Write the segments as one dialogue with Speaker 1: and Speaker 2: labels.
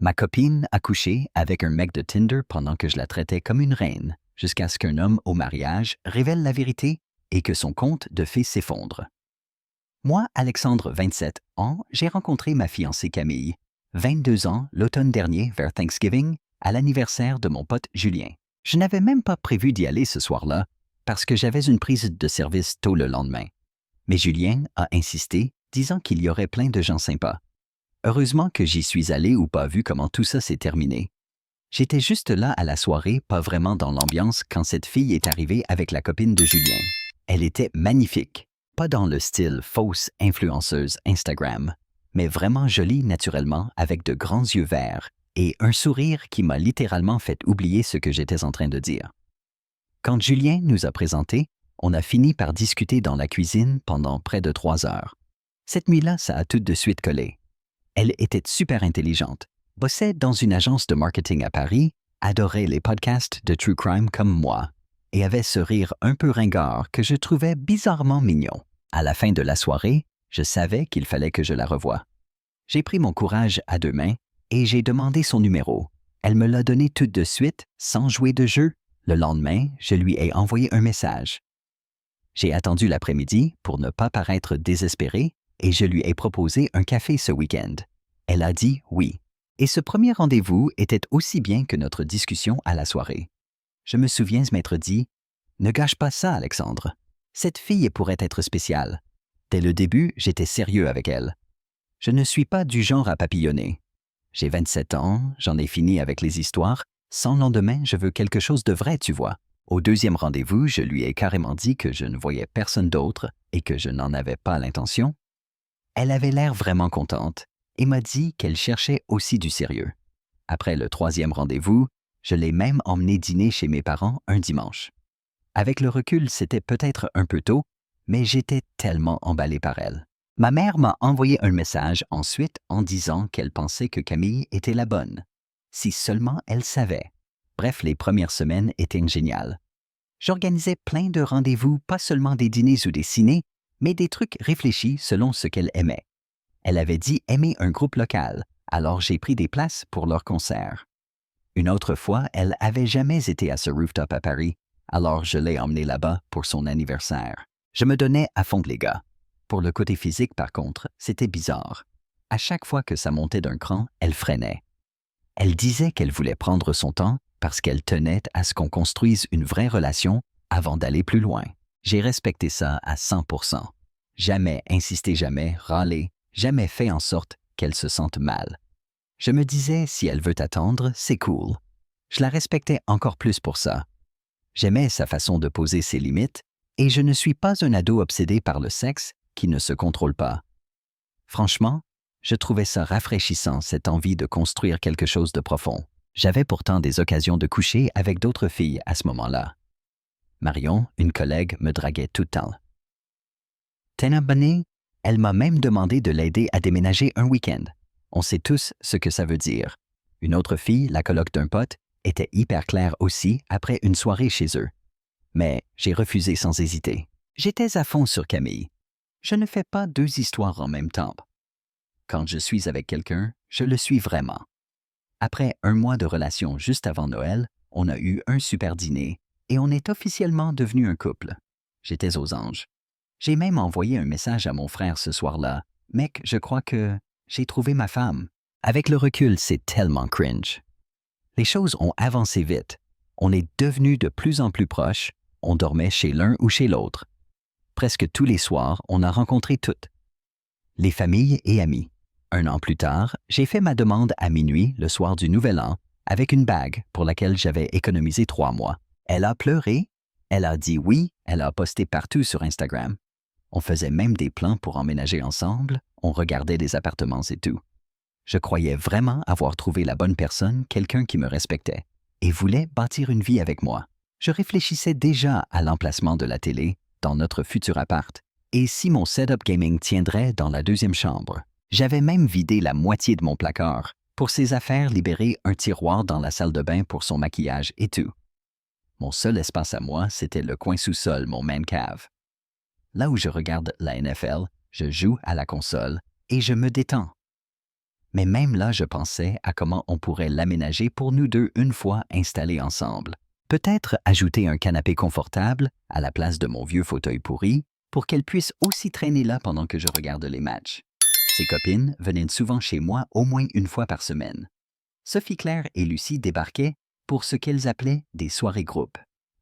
Speaker 1: Ma copine a couché avec un mec de Tinder pendant que je la traitais comme une reine, jusqu'à ce qu'un homme au mariage révèle la vérité et que son conte de fées s'effondre. Moi, Alexandre, 27 ans, j'ai rencontré ma fiancée Camille, 22 ans, l'automne dernier, vers Thanksgiving, à l'anniversaire de mon pote Julien. Je n'avais même pas prévu d'y aller ce soir-là, parce que j'avais une prise de service tôt le lendemain. Mais Julien a insisté, disant qu'il y aurait plein de gens sympas. Heureusement que j'y suis allé ou pas vu comment tout ça s'est terminé. J'étais juste là à la soirée, pas vraiment dans l'ambiance, quand cette fille est arrivée avec la copine de Julien. Elle était magnifique, pas dans le style fausse influenceuse Instagram, mais vraiment jolie naturellement avec de grands yeux verts et un sourire qui m'a littéralement fait oublier ce que j'étais en train de dire. Quand Julien nous a présentés, on a fini par discuter dans la cuisine pendant près de 3 heures. Cette nuit-là, ça a tout de suite collé. Elle était super intelligente, bossait dans une agence de marketing à Paris, adorait les podcasts de true crime comme moi, et avait ce rire un peu ringard que je trouvais bizarrement mignon. À la fin de la soirée, je savais qu'il fallait que je la revoie. J'ai pris mon courage à 2 mains et j'ai demandé son numéro. Elle me l'a donné tout de suite, sans jouer de jeu. Le lendemain, je lui ai envoyé un message. J'ai attendu l'après-midi pour ne pas paraître désespéré et je lui ai proposé un café ce week-end. Elle a dit oui. Et ce premier rendez-vous était aussi bien que notre discussion à la soirée. Je me souviens m'être dit « Ne gâche pas ça, Alexandre. Cette fille pourrait être spéciale. » Dès le début, j'étais sérieux avec elle. Je ne suis pas du genre à papillonner. J'ai 27 ans, j'en ai fini avec les histoires. Sans lendemain, je veux quelque chose de vrai, tu vois. Au deuxième rendez-vous, je lui ai carrément dit que je ne voyais personne d'autre et que je n'en avais pas l'intention. Elle avait l'air vraiment contente et m'a dit qu'elle cherchait aussi du sérieux. Après le 3e rendez-vous, je l'ai même emmenée dîner chez mes parents un dimanche. Avec le recul, c'était peut-être un peu tôt, mais j'étais tellement emballé par elle. Ma mère m'a envoyé un message ensuite en disant qu'elle pensait que Camille était la bonne. Si seulement elle savait. Bref, les premières semaines étaient géniales. J'organisais plein de rendez-vous, pas seulement des dîners ou des ciné, mais des trucs réfléchis selon ce qu'elle aimait. Elle avait dit aimer un groupe local, alors j'ai pris des places pour leur concert. Une autre fois, elle avait jamais été à ce rooftop à Paris, alors je l'ai emmenée là-bas pour son anniversaire. Je me donnais à fond les gars. Pour le côté physique, par contre, c'était bizarre. À chaque fois que ça montait d'un cran, elle freinait. Elle disait qu'elle voulait prendre son temps parce qu'elle tenait à ce qu'on construise une vraie relation avant d'aller plus loin. J'ai respecté ça à 100%. Jamais insisté, jamais râlé, jamais fait en sorte qu'elle se sente mal. Je me disais, si elle veut attendre, c'est cool. Je la respectais encore plus pour ça. J'aimais sa façon de poser ses limites et je ne suis pas un ado obsédé par le sexe qui ne se contrôle pas. Franchement, je trouvais ça rafraîchissant, cette envie de construire quelque chose de profond. J'avais pourtant des occasions de coucher avec d'autres filles à ce moment-là. Marion, une collègue, me draguait tout le temps. T'es abonné? Elle m'a même demandé de l'aider à déménager un week-end. On sait tous ce que ça veut dire. Une autre fille, la coloc d'un pote, était hyper claire aussi après une soirée chez eux. Mais j'ai refusé sans hésiter. J'étais à fond sur Camille. Je ne fais pas 2 histoires en même temps. Quand je suis avec quelqu'un, je le suis vraiment. Après 1 mois de relation juste avant Noël, on a eu un super dîner et on est officiellement devenu un couple. J'étais aux anges. J'ai même envoyé un message à mon frère ce soir-là. « Mec, je crois que j'ai trouvé ma femme. » Avec le recul, c'est tellement cringe. Les choses ont avancé vite. On est devenus de plus en plus proches. On dormait chez l'un ou chez l'autre. Presque tous les soirs, on a rencontré toutes. Les familles et amis. 1 an plus tard, j'ai fait ma demande à minuit le soir du Nouvel An avec une bague pour laquelle j'avais économisé 3 mois. Elle a pleuré, elle a dit oui, elle a posté partout sur Instagram. On faisait même des plans pour emménager ensemble, on regardait des appartements et tout. Je croyais vraiment avoir trouvé la bonne personne, quelqu'un qui me respectait, et voulait bâtir une vie avec moi. Je réfléchissais déjà à l'emplacement de la télé dans notre futur appart, et si mon setup gaming tiendrait dans la 2e chambre. J'avais même vidé la moitié de mon placard pour ses affaires, libérer un tiroir dans la salle de bain pour son maquillage et tout. Mon seul espace à moi, c'était le coin sous-sol, mon man cave. Là où je regarde la NFL, je joue à la console et je me détends. Mais même là, je pensais à comment on pourrait l'aménager pour nous deux une fois installés ensemble. Peut-être ajouter un canapé confortable à la place de mon vieux fauteuil pourri pour qu'elle puisse aussi traîner là pendant que je regarde les matchs. Ses copines venaient souvent chez moi au moins une fois par semaine. Sophie Claire et Lucie débarquaient pour ce qu'elles appelaient des soirées groupes.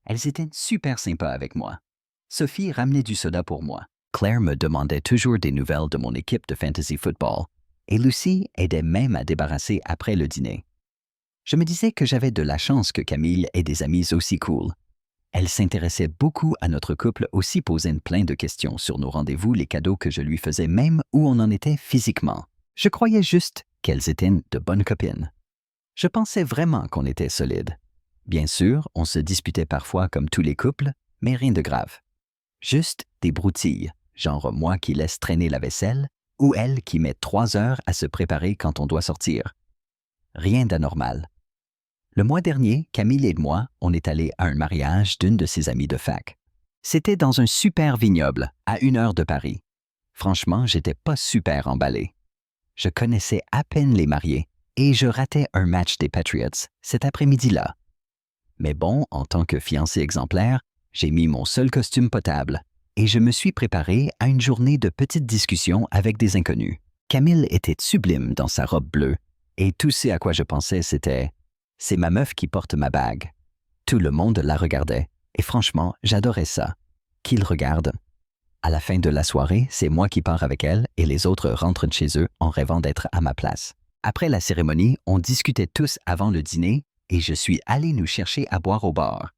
Speaker 1: Elles étaient super sympas avec moi. Sophie ramenait du soda pour moi. Claire me demandait toujours des nouvelles de mon équipe de fantasy football et Lucie aidait même à débarrasser après le dîner. Je me disais que j'avais de la chance que Camille ait des amis aussi cool. Elle s'intéressait beaucoup à notre couple, aussi posait plein de questions sur nos rendez-vous, les cadeaux que je lui faisais, même où on en était physiquement. Je croyais juste qu'elles étaient de bonnes copines. Je pensais vraiment qu'on était solides. Bien sûr, on se disputait parfois comme tous les couples, mais rien de grave. Juste des broutilles, genre moi qui laisse traîner la vaisselle, ou elle qui met 3 heures à se préparer quand on doit sortir. Rien d'anormal. Le mois dernier, Camille et moi, on est allés à un mariage d'une de ses amies de fac. C'était dans un super vignoble, à 1 heure de Paris. Franchement, j'étais pas super emballé. Je connaissais à peine les mariés et je ratais un match des Patriots cet après-midi-là. Mais bon, en tant que fiancé exemplaire, j'ai mis mon seul costume potable et je me suis préparé à une journée de petites discussions avec des inconnus. Camille était sublime dans sa robe bleue et tout ce à quoi je pensais c'était « c'est ma meuf qui porte ma bague ». Tout le monde la regardait et franchement, j'adorais ça. Qu'ils regardent. À la fin de la soirée, c'est moi qui pars avec elle et les autres rentrent chez eux en rêvant d'être à ma place. Après la cérémonie, on discutait tous avant le dîner et je suis allé nous chercher à boire au bar.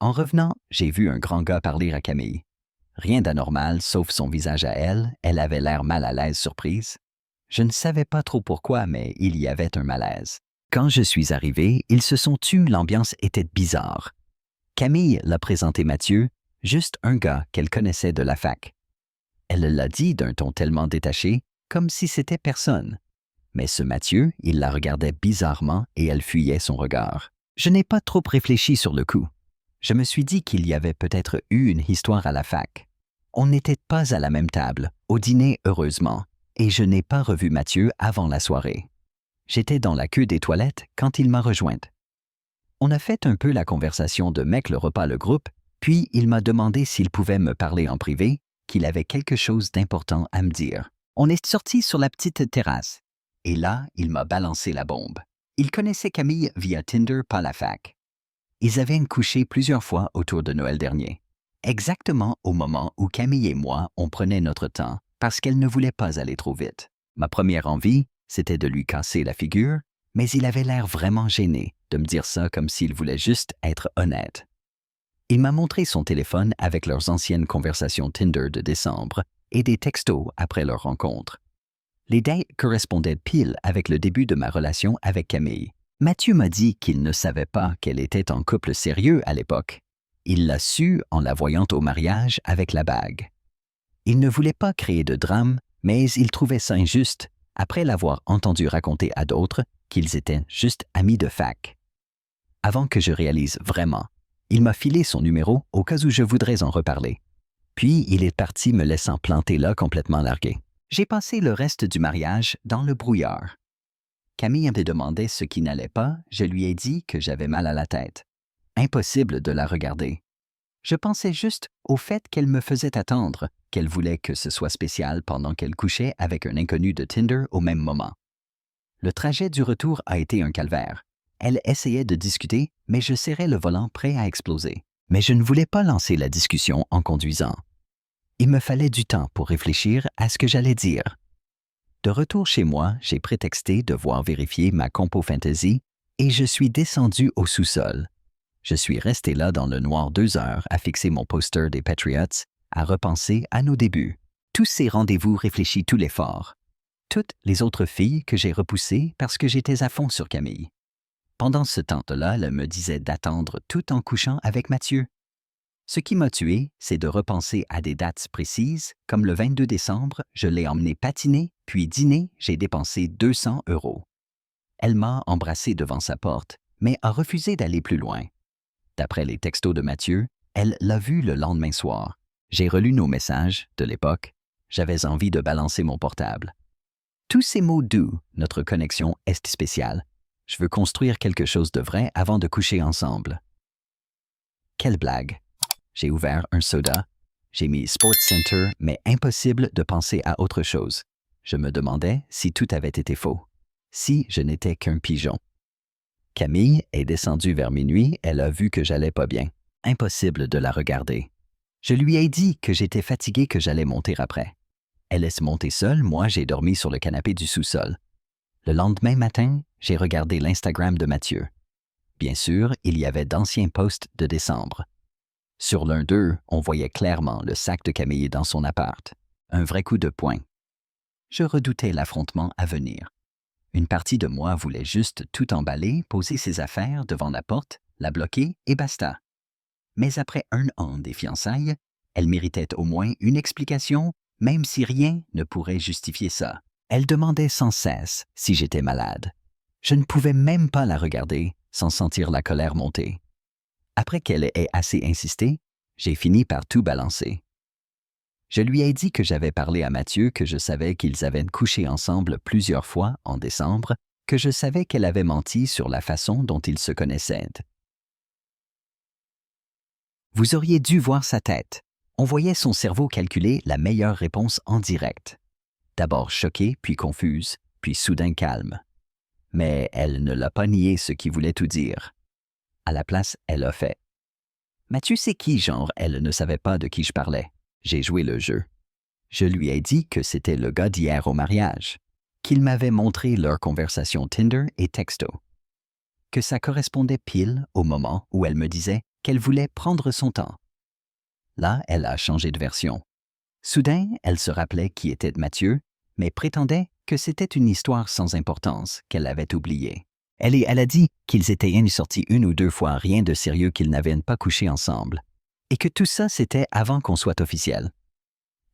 Speaker 1: En revenant, j'ai vu un grand gars parler à Camille. Rien d'anormal, sauf son visage à elle, elle avait l'air mal à l'aise surprise. Je ne savais pas trop pourquoi, mais il y avait un malaise. Quand je suis arrivé, ils se sont tus, l'ambiance était bizarre. Camille l'a présenté Mathieu, juste un gars qu'elle connaissait de la fac. Elle l'a dit d'un ton tellement détaché, comme si c'était personne. Mais ce Mathieu, il la regardait bizarrement et elle fuyait son regard. Je n'ai pas trop réfléchi sur le coup. Je me suis dit qu'il y avait peut-être eu une histoire à la fac. On n'était pas à la même table, au dîner heureusement, et je n'ai pas revu Mathieu avant la soirée. J'étais dans la queue des toilettes quand il m'a rejointe. On a fait un peu la conversation de mec le repas le groupe, puis il m'a demandé s'il pouvait me parler en privé, qu'il avait quelque chose d'important à me dire. On est sortis sur la petite terrasse. Et là, il m'a balancé la bombe. Il connaissait Camille via Tinder, pas la fac. Ils avaient couché plusieurs fois autour de Noël dernier. Exactement au moment où Camille et moi, on prenait notre temps, parce qu'elle ne voulait pas aller trop vite. Ma première envie, c'était de lui casser la figure, mais il avait l'air vraiment gêné de me dire ça comme s'il voulait juste être honnête. Il m'a montré son téléphone avec leurs anciennes conversations Tinder de décembre et des textos après leur rencontre. Les dates correspondaient pile avec le début de ma relation avec Camille. Mathieu m'a dit qu'il ne savait pas qu'elle était en couple sérieux à l'époque. Il l'a su en la voyant au mariage avec la bague. Il ne voulait pas créer de drame, mais il trouvait ça injuste, après l'avoir entendu raconter à d'autres qu'ils étaient juste amis de fac. Avant que je réalise vraiment, il m'a filé son numéro au cas où je voudrais en reparler. Puis il est parti me laissant planter là complètement largué. J'ai passé le reste du mariage dans le brouillard. Camille me demandait ce qui n'allait pas, je lui ai dit que j'avais mal à la tête. Impossible de la regarder. Je pensais juste au fait qu'elle me faisait attendre, qu'elle voulait que ce soit spécial pendant qu'elle couchait avec un inconnu de Tinder au même moment. Le trajet du retour a été un calvaire. Elle essayait de discuter, mais je serrais le volant prêt à exploser. Mais je ne voulais pas lancer la discussion en conduisant. Il me fallait du temps pour réfléchir à ce que j'allais dire. De retour chez moi, j'ai prétexté devoir vérifier ma compo fantasy et je suis descendu au sous-sol. Je suis resté là dans le noir 2 heures à fixer mon poster des Patriots, à repenser à nos débuts. Tous ces rendez-vous réfléchis tout l'effort. Toutes les autres filles que j'ai repoussées parce que j'étais à fond sur Camille. Pendant ce temps-là, elle me disait d'attendre tout en couchant avec Mathieu. Ce qui m'a tué, c'est de repenser à des dates précises, comme le 22 décembre, je l'ai emmené patiner, puis dîner, j'ai dépensé 200 €. Elle m'a embrassé devant sa porte, mais a refusé d'aller plus loin. D'après les textos de Mathieu, elle l'a vu le lendemain soir. J'ai relu nos messages de l'époque. J'avais envie de balancer mon portable. Tous ces mots doux, notre connexion est spéciale. Je veux construire quelque chose de vrai avant de coucher ensemble. Quelle blague! J'ai ouvert un soda, j'ai mis SportsCenter, mais impossible de penser à autre chose. Je me demandais si tout avait été faux, si je n'étais qu'un pigeon. Camille est descendue vers minuit, elle a vu que j'allais pas bien. Impossible de la regarder. Je lui ai dit que j'étais fatigué, que j'allais monter après. Elle laisse monter seule, moi j'ai dormi sur le canapé du sous-sol. Le lendemain matin, j'ai regardé l'Instagram de Mathieu. Bien sûr, il y avait d'anciens posts de décembre. Sur l'un d'eux, on voyait clairement le sac de Camille dans son appart. Un vrai coup de poing. Je redoutais l'affrontement à venir. Une partie de moi voulait juste tout emballer, poser ses affaires devant la porte, la bloquer et basta. Mais après 1 an des fiançailles, elle méritait au moins une explication, même si rien ne pourrait justifier ça. Elle demandait sans cesse si j'étais malade. Je ne pouvais même pas la regarder sans sentir la colère monter. Après qu'elle ait assez insisté, j'ai fini par tout balancer. Je lui ai dit que j'avais parlé à Mathieu, que je savais qu'ils avaient couché ensemble plusieurs fois en décembre, que je savais qu'elle avait menti sur la façon dont ils se connaissaient. Vous auriez dû voir sa tête. On voyait son cerveau calculer la meilleure réponse en direct. D'abord choquée, puis confuse, puis soudain calme. Mais elle ne l'a pas nié, ce qui voulait tout dire. À la place, elle a fait. Mathieu, c'est qui, genre, elle ne savait pas de qui je parlais. J'ai joué le jeu. Je lui ai dit que c'était le gars d'hier au mariage, qu'il m'avait montré leur conversation Tinder et texto, que ça correspondait pile au moment où elle me disait qu'elle voulait prendre son temps. Là, elle a changé de version. Soudain, elle se rappelait qui était Mathieu, mais prétendait que c'était une histoire sans importance qu'elle avait oubliée. Elle a dit qu'ils étaient sortis 1 ou 2 fois, rien de sérieux, qu'ils n'avaient pas couché ensemble, et que tout ça c'était avant qu'on soit officiel.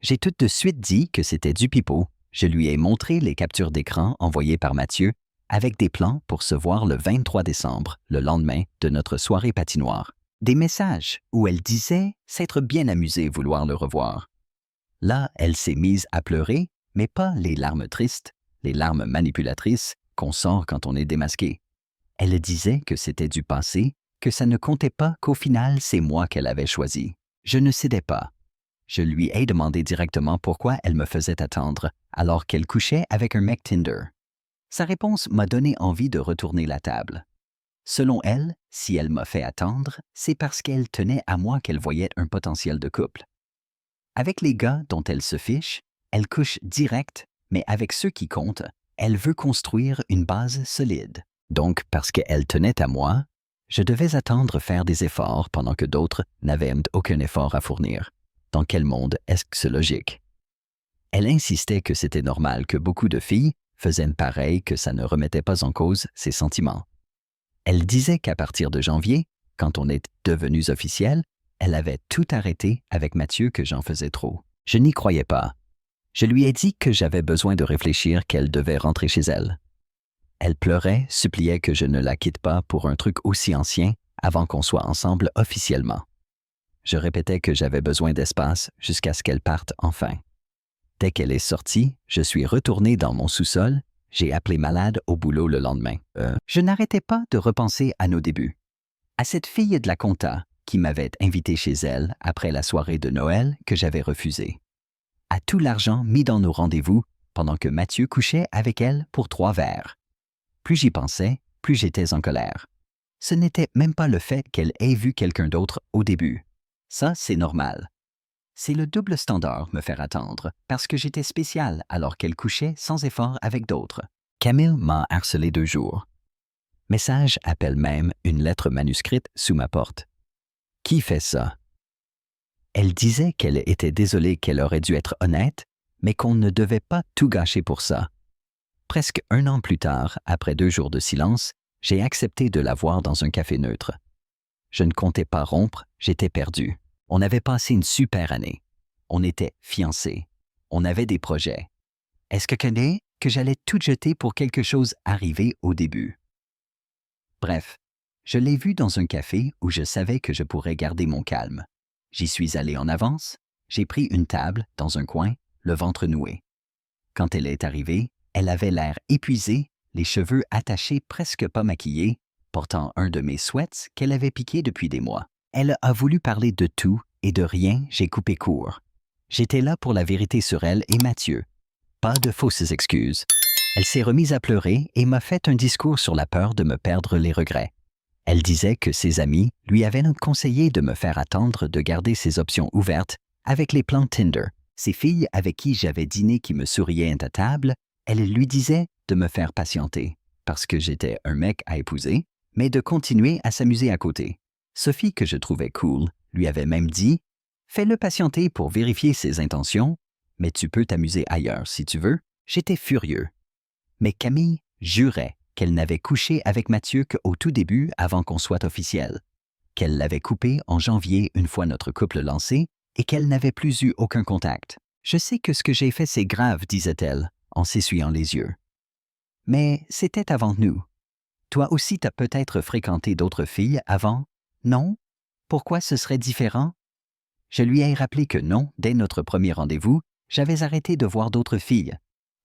Speaker 1: J'ai tout de suite dit que c'était du pipeau. Je lui ai montré les captures d'écran envoyées par Mathieu avec des plans pour se voir le 23 décembre, le lendemain de notre soirée patinoire. Des messages où elle disait s'être bien amusée, vouloir le revoir. Là, elle s'est mise à pleurer, mais pas les larmes tristes, les larmes manipulatrices qu'on sort quand on est démasqué. Elle disait que c'était du passé, que ça ne comptait pas, qu'au final, c'est moi qu'elle avait choisi. Je ne cédais pas. Je lui ai demandé directement pourquoi elle me faisait attendre alors qu'elle couchait avec un mec Tinder. Sa réponse m'a donné envie de retourner la table. Selon elle, si elle m'a fait attendre, c'est parce qu'elle tenait à moi, qu'elle voyait un potentiel de couple. Avec les gars dont elle se fiche, elle couche direct, mais avec ceux qui comptent, elle veut construire une base solide. Donc, parce qu'elle tenait à moi, je devais attendre, faire des efforts pendant que d'autres n'avaient aucun effort à fournir. Dans quel monde est-ce logique? Elle insistait que c'était normal, que beaucoup de filles faisaient pareil, que ça ne remettait pas en cause ses sentiments. Elle disait qu'à partir de janvier, quand on est devenus officiels, elle avait tout arrêté avec Mathieu, que j'en faisais trop. Je n'y croyais pas. Je lui ai dit que j'avais besoin de réfléchir, qu'elle devait rentrer chez elle. Elle pleurait, suppliait que je ne la quitte pas pour un truc aussi ancien avant qu'on soit ensemble officiellement. Je répétais que j'avais besoin d'espace jusqu'à ce qu'elle parte enfin. Dès qu'elle est sortie, je suis retourné dans mon sous-sol, j'ai appelé malade au boulot le lendemain. Je n'arrêtais pas de repenser à nos débuts. À cette fille de la compta qui m'avait invité chez elle après la soirée de Noël que j'avais refusée. À tout l'argent mis dans nos rendez-vous pendant que Mathieu couchait avec elle pour 3 verres. Plus j'y pensais, plus j'étais en colère. Ce n'était même pas le fait qu'elle ait vu quelqu'un d'autre au début. Ça, c'est normal. C'est le double standard, me faire attendre, parce que j'étais spécial alors qu'elle couchait sans effort avec d'autres. Camille m'a harcelé 2 jours. Message, appel, même une lettre manuscrite sous ma porte. Qui fait ça? Elle disait qu'elle était désolée, qu'elle aurait dû être honnête, mais qu'on ne devait pas tout gâcher pour ça. Presque 1 an plus tard, après 2 jours de silence, j'ai accepté de la voir dans un café neutre. Je ne comptais pas rompre, j'étais perdu. On avait passé une super année. On était fiancés. On avait des projets. Est-ce que j'allais tout jeter pour quelque chose arrivé au début? Bref, je l'ai vue dans un café où je savais que je pourrais garder mon calme. J'y suis allé en avance, j'ai pris une table dans un coin, le ventre noué. Quand elle est arrivée, Elle avait l'air épuisée, les cheveux attachés presque pas maquillés, portant un de mes sweats qu'elle avait piqué depuis des mois. Elle a voulu parler de tout et de rien, j'ai coupé court. J'étais là pour la vérité sur elle et Mathieu. Pas de fausses excuses. Elle s'est remise à pleurer et m'a fait un discours sur la peur de me perdre les regrets. Elle disait que ses amis lui avaient conseillé de me faire attendre de garder ses options ouvertes avec les plans Tinder. Ces filles avec qui j'avais dîné qui me souriaient à table, elle lui disait de me faire patienter, parce que j'étais un mec à épouser, mais de continuer à s'amuser à côté. Sophie, que je trouvais cool, lui avait même dit « Fais-le patienter pour vérifier ses intentions, mais tu peux t'amuser ailleurs si tu veux. » J'étais furieux. Mais Camille jurait qu'elle n'avait couché avec Mathieu qu'au tout début avant qu'on soit officiel, qu'elle l'avait coupé en janvier une fois notre couple lancé et qu'elle n'avait plus eu aucun contact. « Je sais que ce que j'ai fait c'est grave, disait-elle, en s'essuyant les yeux. Mais c'était avant nous. Toi aussi t'as peut-être fréquenté d'autres filles avant, non? Pourquoi ce serait différent? » Je lui ai rappelé que non, dès notre premier rendez-vous, j'avais arrêté de voir d'autres filles.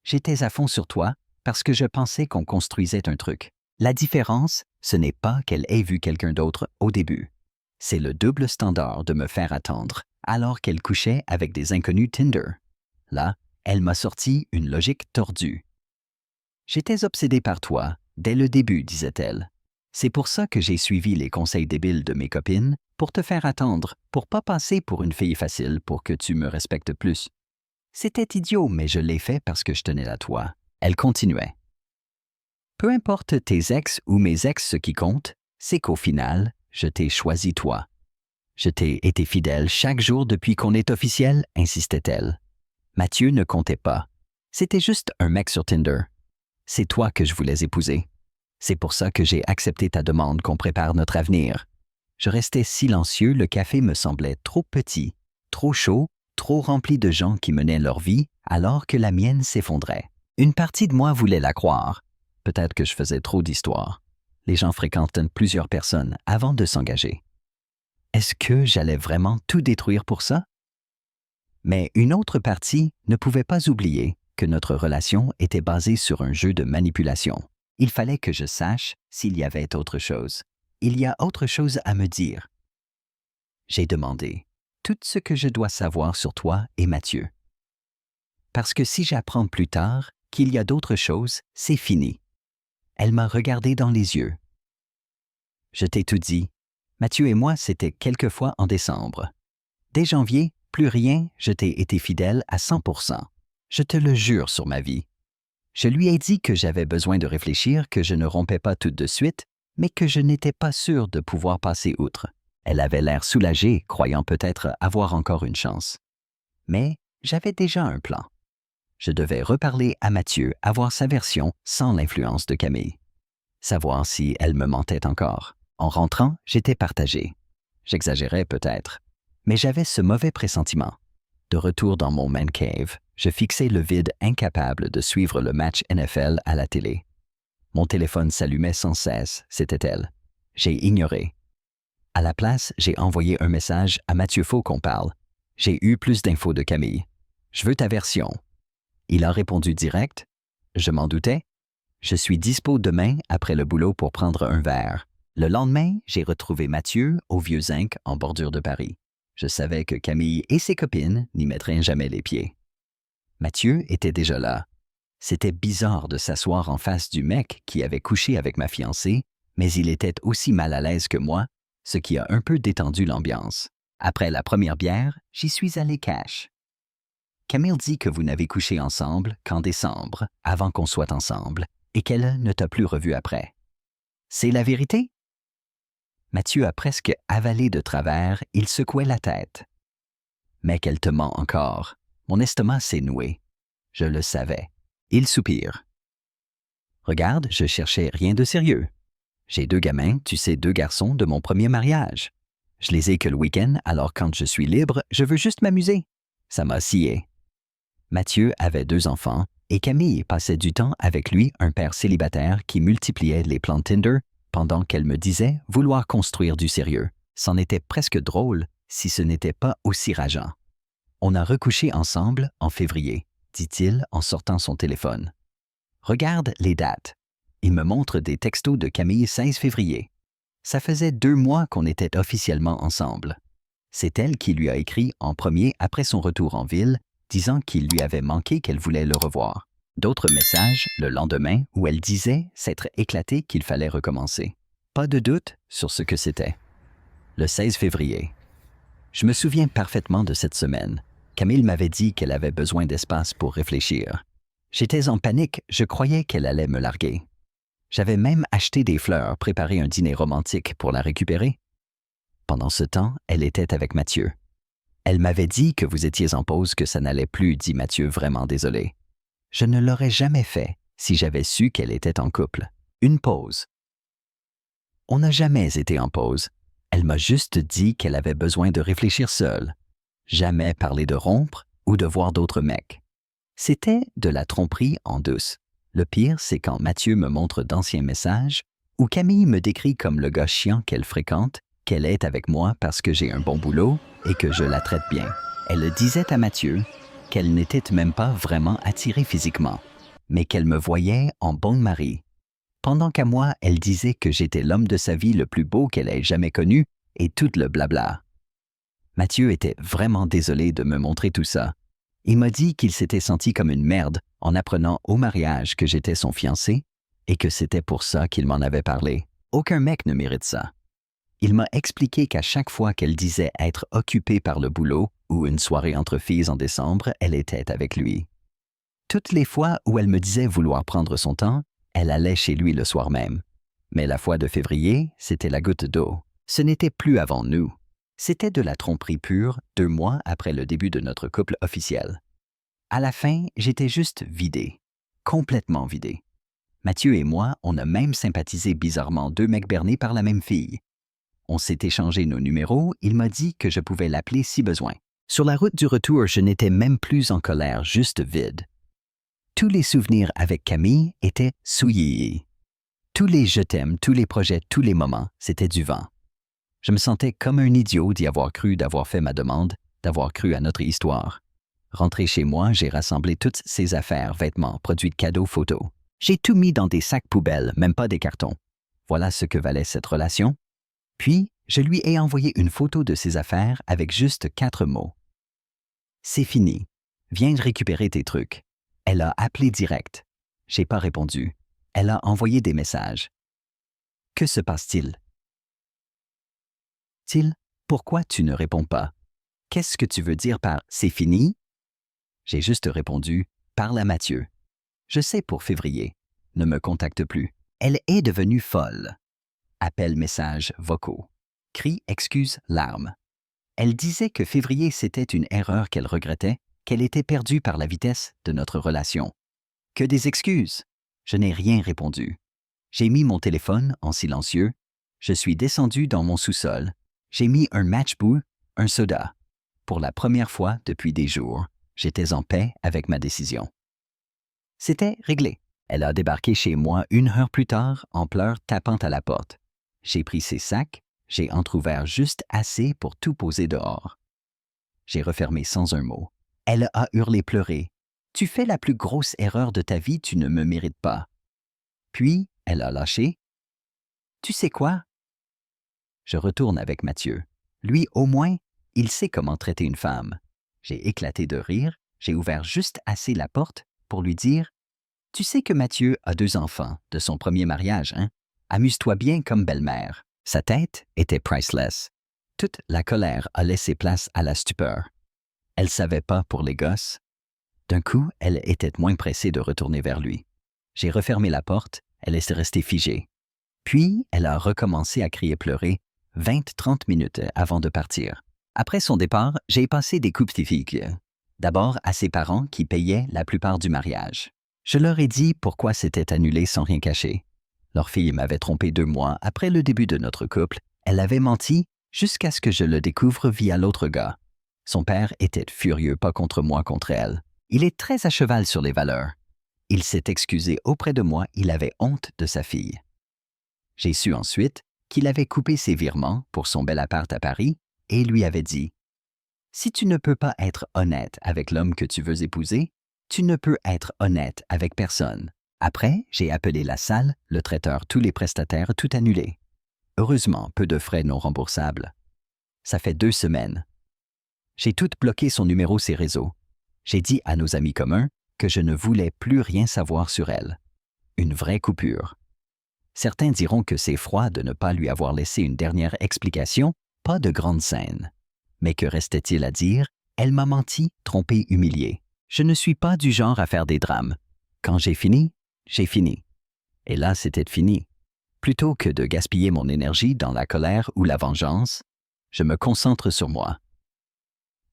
Speaker 1: J'étais à fond sur toi parce que je pensais qu'on construisait un truc. La différence, ce n'est pas qu'elle ait vu quelqu'un d'autre au début. C'est le double standard de me faire attendre alors qu'elle couchait avec des inconnus Tinder. Là, elle m'a sorti une logique tordue. « J'étais obsédée par toi, dès le début, disait-elle. C'est pour ça que j'ai suivi les conseils débiles de mes copines, pour te faire attendre, pour pas passer pour une fille facile pour que tu me respectes plus. C'était idiot, mais je l'ai fait parce que je tenais à toi. » Elle continuait. « Peu importe tes ex ou mes ex, ce qui compte, c'est qu'au final, je t'ai choisi toi. Je t'ai été fidèle chaque jour depuis qu'on est officiel, insistait-elle. Mathieu ne comptait pas. C'était juste un mec sur Tinder. C'est toi que je voulais épouser. C'est pour ça que j'ai accepté ta demande qu'on prépare notre avenir. » Je restais silencieux, le café me semblait trop petit, trop chaud, trop rempli de gens qui menaient leur vie alors que la mienne s'effondrait. Une partie de moi voulait la croire. Peut-être que je faisais trop d'histoires. Les gens fréquentent plusieurs personnes avant de s'engager. Est-ce que j'allais vraiment tout détruire pour ça? Mais une autre partie ne pouvait pas oublier que notre relation était basée sur un jeu de manipulation. Il fallait que je sache s'il y avait autre chose. Il y a autre chose à me dire. J'ai demandé tout ce que je dois savoir sur toi et Mathieu. Parce que si j'apprends plus tard qu'il y a d'autres choses, c'est fini. Elle m'a regardé dans les yeux. Je t'ai tout dit. Mathieu et moi, c'était quelquefois en décembre. Dès janvier, plus rien, je t'ai été fidèle à 100%. Je te le jure sur ma vie. Je lui ai dit que j'avais besoin de réfléchir, que je ne rompais pas tout de suite, mais que je n'étais pas sûr de pouvoir passer outre. Elle avait l'air soulagée, croyant peut-être avoir encore une chance. Mais j'avais déjà un plan. Je devais reparler à Mathieu, avoir sa version sans l'influence de Camille. Savoir si elle me mentait encore. En rentrant, j'étais partagé. J'exagérais peut-être, mais j'avais ce mauvais pressentiment. De retour dans mon man cave, je fixais le vide incapable de suivre le match NFL à la télé. Mon téléphone s'allumait sans cesse, c'était elle. J'ai ignoré. À la place, j'ai envoyé un message à Mathieu Faux qu'on parle. J'ai eu plus d'infos de Camille. Je veux ta version. Il a répondu direct. Je m'en doutais. Je suis dispo demain après le boulot pour prendre un verre. Le lendemain, j'ai retrouvé Mathieu au Vieux Zinc en bordure de Paris. Je savais que Camille et ses copines n'y mettraient jamais les pieds. Mathieu était déjà là. C'était bizarre de s'asseoir en face du mec qui avait couché avec ma fiancée, mais il était aussi mal à l'aise que moi, ce qui a un peu détendu l'ambiance. Après la première bière, j'y suis allé cash. Camille dit que vous n'avez couché ensemble qu'en décembre, avant qu'on soit ensemble, et qu'elle ne t'a plus revu après. C'est la vérité? Mathieu a presque avalé de travers, il secouait la tête. Mais qu'elle te ment encore. Mon estomac s'est noué. Je le savais. Il soupire. Regarde, je cherchais rien de sérieux. J'ai 2 gamins, tu sais, 2 garçons de mon premier mariage. Je les ai que le week-end, alors quand je suis libre, je veux juste m'amuser. Ça m'a scié. Mathieu avait 2 enfants et Camille passait du temps avec lui, un père célibataire qui multipliait les plans Tinder pendant qu'elle me disait vouloir construire du sérieux. C'en était presque drôle si ce n'était pas aussi rageant. On a recouché ensemble en février, dit-il en sortant son téléphone. Regarde les dates. Il me montre des textos de Camille 16 février. Ça faisait 2 mois qu'on était officiellement ensemble. C'est elle qui lui a écrit en premier après son retour en ville, disant qu'il lui avait manqué qu'elle voulait le revoir. D'autres messages le lendemain où elle disait s'être éclatée qu'il fallait recommencer. Pas de doute sur ce que c'était. Le 16 février. Je me souviens parfaitement de cette semaine. Camille m'avait dit qu'elle avait besoin d'espace pour réfléchir. J'étais en panique, je croyais qu'elle allait me larguer. J'avais même acheté des fleurs, préparé un dîner romantique pour la récupérer. Pendant ce temps, elle était avec Mathieu. Elle m'avait dit que vous étiez en pause, que ça n'allait plus, dit Mathieu, vraiment désolé. Je ne l'aurais jamais fait si j'avais su qu'elle était en couple. Une pause. On n'a jamais été en pause. Elle m'a juste dit qu'elle avait besoin de réfléchir seule. Jamais parlé de rompre ou de voir d'autres mecs. C'était de la tromperie en douce. Le pire, c'est quand Mathieu me montre d'anciens messages où Camille me décrit comme le gars chiant qu'elle fréquente, qu'elle est avec moi parce que j'ai un bon boulot et que je la traite bien. Elle disait à Mathieu qu'elle n'était même pas vraiment attirée physiquement, mais qu'elle me voyait en bon mari. Pendant qu'à moi, elle disait que j'étais l'homme de sa vie le plus beau qu'elle ait jamais connu et tout le blabla. Mathieu était vraiment désolé de me montrer tout ça. Il m'a dit qu'il s'était senti comme une merde en apprenant au mariage que j'étais son fiancé et que c'était pour ça qu'il m'en avait parlé. Aucun mec ne mérite ça. Il m'a expliqué qu'à chaque fois qu'elle disait être occupée par le boulot ou une soirée entre filles en décembre, elle était avec lui. Toutes les fois où elle me disait vouloir prendre son temps, elle allait chez lui le soir même. Mais la fois de février, c'était la goutte d'eau. Ce n'était plus avant nous. C'était de la tromperie pure 2 mois après le début de notre couple officiel. À la fin, j'étais juste vidé. Complètement vidé. Mathieu et moi, on a même sympathisé bizarrement 2 mecs bernés par la même fille. On s'est échangé nos numéros, il m'a dit que je pouvais l'appeler si besoin. Sur la route du retour, je n'étais même plus en colère, juste vide. Tous les souvenirs avec Camille étaient souillés. Tous les je t'aime, tous les projets, tous les moments, c'était du vent. Je me sentais comme un idiot d'y avoir cru, d'avoir fait ma demande, d'avoir cru à notre histoire. Rentré chez moi, j'ai rassemblé toutes ses affaires, vêtements, produits de cadeaux, photos. J'ai tout mis dans des sacs poubelles, même pas des cartons. Voilà ce que valait cette relation. Puis, je lui ai envoyé une photo de ses affaires avec juste 4 mots. C'est fini. Viens récupérer tes trucs. Elle a appelé direct. J'ai pas répondu. Elle a envoyé des messages. Que se passe-t-il? Pourquoi tu ne réponds pas? Qu'est-ce que tu veux dire par « c'est fini » ? J'ai juste répondu « parle à Mathieu ». Je sais pour février. Ne me contacte plus. Elle est devenue folle. Appels, messages, vocaux. Cris, excuses, larmes. Elle disait que février c'était une erreur qu'elle regrettait, qu'elle était perdue par la vitesse de notre relation. Que des excuses. Je n'ai rien répondu. J'ai mis mon téléphone en silencieux. Je suis descendu dans mon sous-sol. J'ai mis un matchbook, un soda. Pour la première fois depuis des jours, j'étais en paix avec ma décision. C'était réglé. Elle a débarqué chez moi 1 heure plus tard en pleurs tapant à la porte. J'ai pris ses sacs, j'ai entrouvert juste assez pour tout poser dehors. J'ai refermé sans un mot. Elle a hurlé pleurer. « Tu fais la plus grosse erreur de ta vie, tu ne me mérites pas. » Puis, elle a lâché. « Tu sais quoi? » Je retourne avec Mathieu. Lui, au moins, il sait comment traiter une femme. J'ai éclaté de rire, j'ai ouvert juste assez la porte pour lui dire « Tu sais que Mathieu a 2 enfants de son premier mariage, hein? Amuse-toi bien comme belle-mère. » Sa tête était priceless. Toute la colère a laissé place à la stupeur. Elle savait pas pour les gosses. D'un coup, elle était moins pressée de retourner vers lui. J'ai refermé la porte, elle est restée figée. Puis, elle a recommencé à crier pleurer 20-30 minutes avant de partir. Après son départ, j'ai passé des coups de fil. D'abord à ses parents qui payaient la plupart du mariage. Je leur ai dit pourquoi c'était annulé sans rien cacher. Leur fille m'avait trompé 2 mois après le début de notre couple. Elle avait menti jusqu'à ce que je le découvre via l'autre gars. Son père était furieux, pas contre moi, contre elle. Il est très à cheval sur les valeurs. Il s'est excusé auprès de moi, il avait honte de sa fille. J'ai su ensuite qu'il avait coupé ses virements pour son bel appart à Paris et lui avait dit « Si tu ne peux pas être honnête avec l'homme que tu veux épouser, tu ne peux être honnête avec personne. Après, j'ai appelé la salle, le traiteur, tous les prestataires, tout annulé. Heureusement, peu de frais non remboursables. Ça fait 2 semaines. J'ai tout bloqué son numéro ses réseaux. J'ai dit à nos amis communs que je ne voulais plus rien savoir sur elle. Une vraie coupure. Certains diront que c'est froid de ne pas lui avoir laissé une dernière explication, pas de grande scène. Mais que restait-il à dire? Elle m'a menti, trompé, humilié. Je ne suis pas du genre à faire des drames. Quand j'ai fini, j'ai fini. Et là, c'était fini. Plutôt que de gaspiller mon énergie dans la colère ou la vengeance, je me concentre sur moi.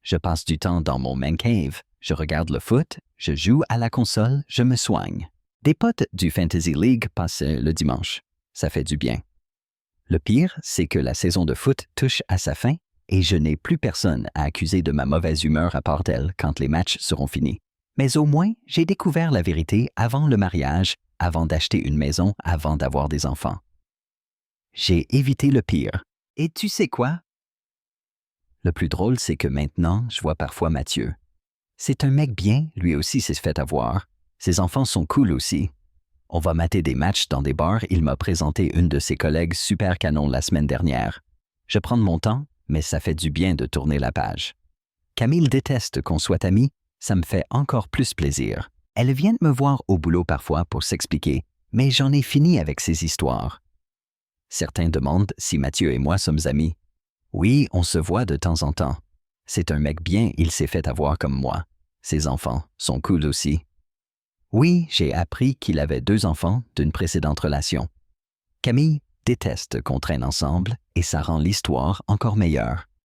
Speaker 1: Je passe du temps dans mon man cave, je regarde le foot, je joue à la console, je me soigne. Des potes du Fantasy League passent le dimanche. Ça fait du bien. Le pire, c'est que la saison de foot touche à sa fin et je n'ai plus personne à accuser de ma mauvaise humeur à part d'elle quand les matchs seront finis. Mais au moins, j'ai découvert la vérité avant le mariage, avant d'acheter une maison, avant d'avoir des enfants. J'ai évité le pire. Et tu sais quoi? Le plus drôle, c'est que maintenant, je vois parfois Mathieu. C'est un mec bien, lui aussi s'est fait avoir. Ses enfants sont cool aussi. On va mater des matchs dans des bars, il m'a présenté une de ses collègues super canon la semaine dernière. Je prends de mon temps, mais ça fait du bien de tourner la page. Camille déteste qu'on soit amis, ça me fait encore plus plaisir. Elle vient de me voir au boulot parfois pour s'expliquer, mais j'en ai fini avec ces histoires. Certains demandent si Mathieu et moi sommes amis. Oui, on se voit de temps en temps. C'est un mec bien, il s'est fait avoir comme moi. Ses enfants sont cool aussi. Oui, j'ai appris qu'il avait 2 enfants d'une précédente relation. Camille déteste qu'on traîne ensemble et ça rend l'histoire encore meilleure.